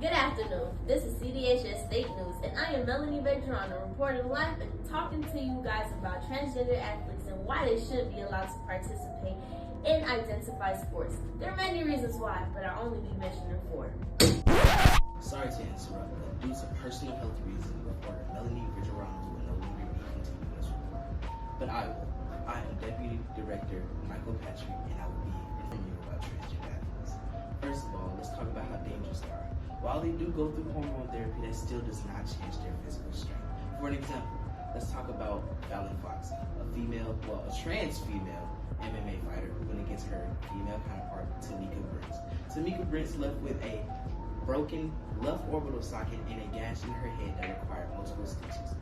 Good afternoon. This is CDHS State News, and I am Melanie Veterano reporting live and talking to you guys about transgender athletes and why they shouldn't be allowed to participate in identified sports. There are many reasons why, but I'll only be mentioning 4. Sorry to interrupt, but due to personal health reasons, reporter Melanie Veterano will no longer be continuing this report. But I will. I am Deputy Director Michael Patrick, and I will be informing you about transgender athletes. First of all, let's talk about how dangerous they are. While they do go through hormone therapy, that still does not change their physical strength. For an example, let's talk about Fallon Fox, a trans female MMA fighter who went against her female counterpart, Tamika Brents. Tamika Brents left with a broken left orbital socket and a gash in her head that required multiple stitches.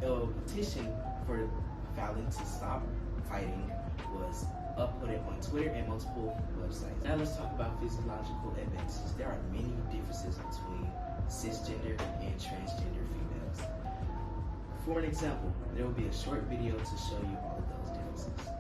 A petition for Fallon to stop fighting was uploaded on Twitter and multiple websites. Now let's talk about physiological advantages. There are many differences between cisgender and transgender females. For an example, there will be a short video to show you all of those differences.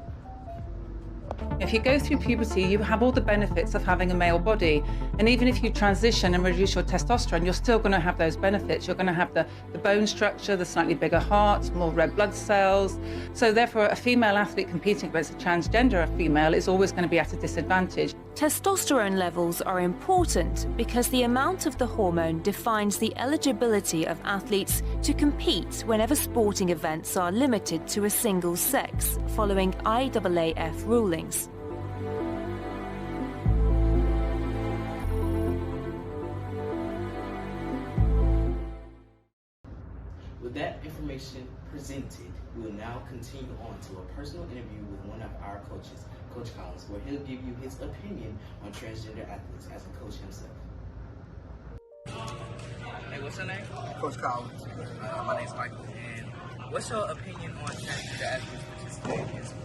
If you go through puberty, you have all the benefits of having a male body. And even if you transition and reduce your testosterone, you're still going to have those benefits. You're going to have the bone structure, the slightly bigger heart, more red blood cells. So therefore, a female athlete competing against a transgender female is always going to be at a disadvantage. Testosterone levels are important because the amount of the hormone defines the eligibility of athletes to compete whenever sporting events are limited to a single sex, following IAAF rulings. With that information presented, we will now continue on to a personal interview with one of our coaches, Coach Collins, where he'll give you his opinion on transgender athletes as a coach himself. Hey, what's your name? Coach Collins. My name's Michael. And what's your opinion on transgender athletes participating in sports?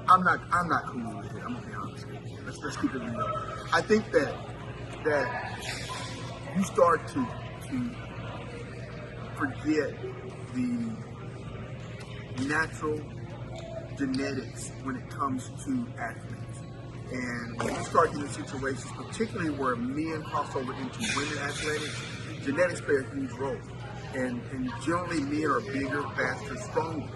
I'm not cool with it. I'm gonna be honest with you. Let's keep it real. I think that you start to forget the natural genetics when it comes to athletes. And when you start getting situations, particularly where men cross over into women athletics, genetics play a huge role. And generally men are bigger, faster, stronger.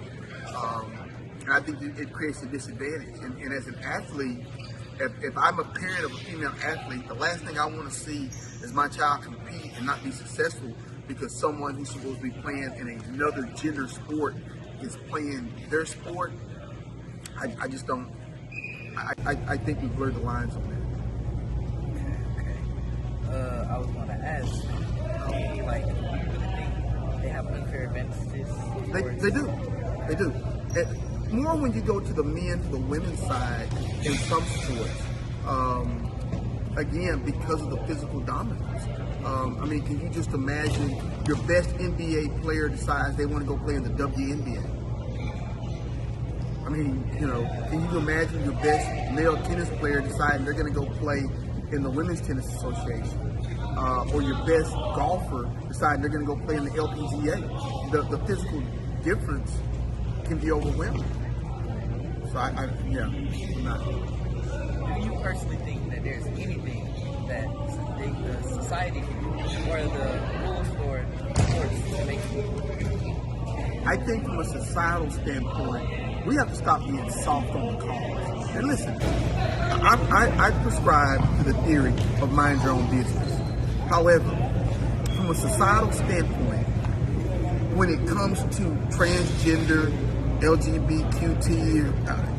And I think it creates a disadvantage. And as an athlete, if I'm a parent of a female athlete, the last thing I want to see is my child compete and not be successful because someone who's supposed to be playing in another gender sport is playing their sport. I just don't. I think we've blurred the lines on Okay. I was going to ask, do you really think they have unfair advantages? They do. More when you go to the men to the women's side in some sports. Again, because of the physical dominance. I mean, can you just imagine your best NBA player decides they want to go play in the WNBA? I mean, can you imagine your best male tennis player deciding they're going to go play in the Women's Tennis Association? Or your best golfer deciding they're going to go play in the LPGA? The physical difference can be overwhelming. So I'm not. Do you personally think that there's anything that the society can do, or the rules for sports to make it? I think from a societal standpoint, we have to stop being soft on the cause. And listen, I prescribe to the theory of mind your own business. However, from a societal standpoint, when it comes to transgender, LGBTQ,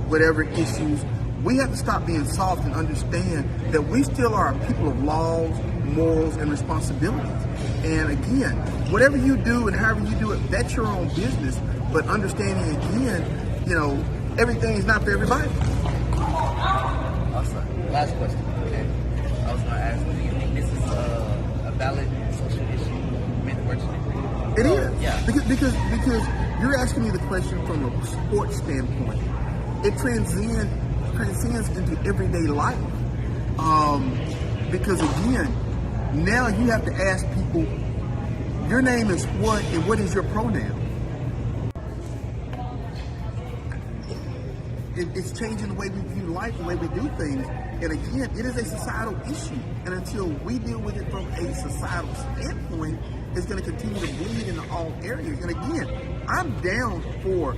whatever issues, we have to stop being soft and understand that we still are a people of laws, morals, and responsibilities. And again, whatever you do and however you do it, that's your own business. But understanding again, everything is not for everybody. Awesome. Last question. Okay. I was going to ask, do you think this is a valid social issue meant working? It is. Yeah. Because you're asking me the question from a sports standpoint. It transcends into everyday life. Because again, now you have to ask people, your name is what and what is your pronoun? it's changing the way we view life, the way we do things. And again, it is a societal issue. And until we deal with it from a societal standpoint, it's going to continue to bleed into all areas. And again, I'm down for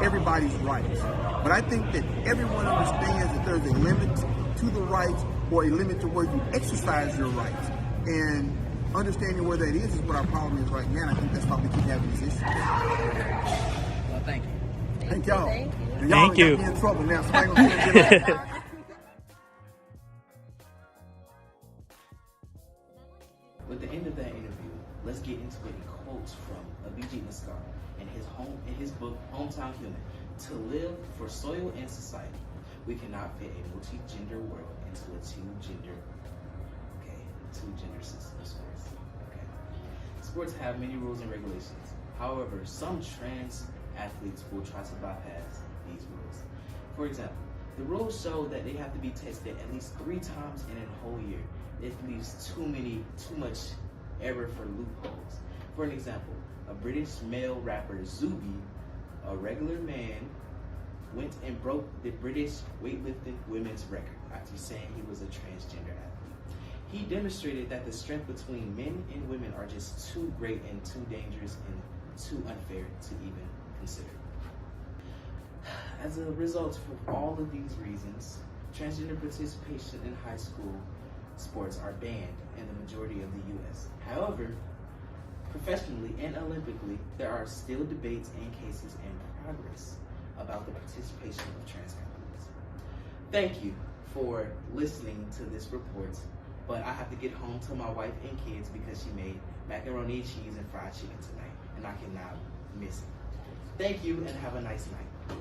everybody's rights. But I think that everyone understands that there's a limit to the rights or a limit to where you exercise your rights. And understanding where that is what our problem is right now. I think that's why we keep having these issues. Well, thank you. Thank y'all. Thank you. And y'all Thank you. got me in trouble now. Somebody gonna get it. With the end of that interview, let's get into a quote from Abhijit Naskar in his book Hometown Human. To live for soil and society, we cannot fit a multi-gender world into a two-gender system of sports. Okay. Sports have many rules and regulations. However, some trans athletes will try to bypass these rules. For example, the rules show that they have to be tested at least 3 times in a whole year. It leaves too much error for loopholes. For an example, a British male rapper Zuby, a regular man, went and broke the British weightlifting women's record after saying he was a transgender athlete. He demonstrated that the strength between men and women are just too great and too dangerous and too unfair to even consider. As a result of all of these reasons, transgender participation in high school sports are banned in the majority of the U.S. However, professionally and Olympically, there are still debates and cases in progress about the participation of trans athletes. Thank you for listening to this report, but I have to get home to my wife and kids because she made macaroni and cheese and fried chicken tonight, and I cannot miss it. Thank you and have a nice night.